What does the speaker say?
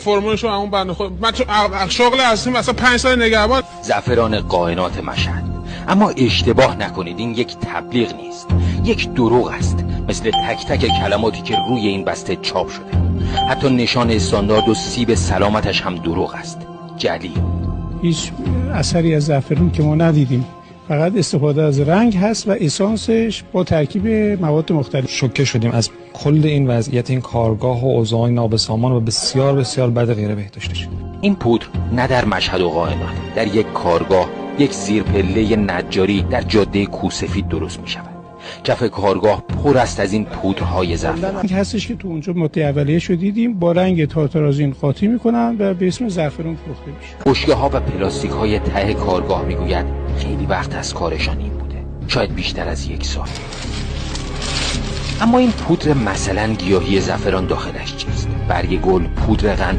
فرمونشو اون بنده خود من شغل اصلی مثلا 5 سال نگهبان. زعفران کائنات مشهد. اما اشتباه نکنید، این یک تبلیغ نیست، یک دروغ است، مثل تک تک کلماتی که روی این بسته چاپ شده. حتی نشان استاندارد و سیب سلامتش هم دروغ است، جعلی. هیچ اثری از زعفرون که ما ندیدیم، فقط استفاده از رنگ هست و اسانسش با ترکیب مواد مختلف. شوکه شدیم از کل این وضعیت این کارگاه و اوضاع نابسامان و بسیار بسیار بد غیر بهداشتش. این پودر نه در مشهد و قائنات، در یک کارگاه، یک زیرپله نجاری در جاده کوسفید درست می شود. کف کارگاه پر است از این پودرهای زعفران. هستش که تو اونجا ماده اولیه شو دیدیم، با رنگ تارتارازین قاطی میکنن و به اسم زعفرون فروخته میشه. بشکه ها و پلاستیک های ته کارگاه میگوید خیلی وقت از کارشان این بوده، شاید بیشتر از 1 سال. اما این پودر مثلا گیاهی زعفران داخلش چیست؟ برگ گل، پودر قند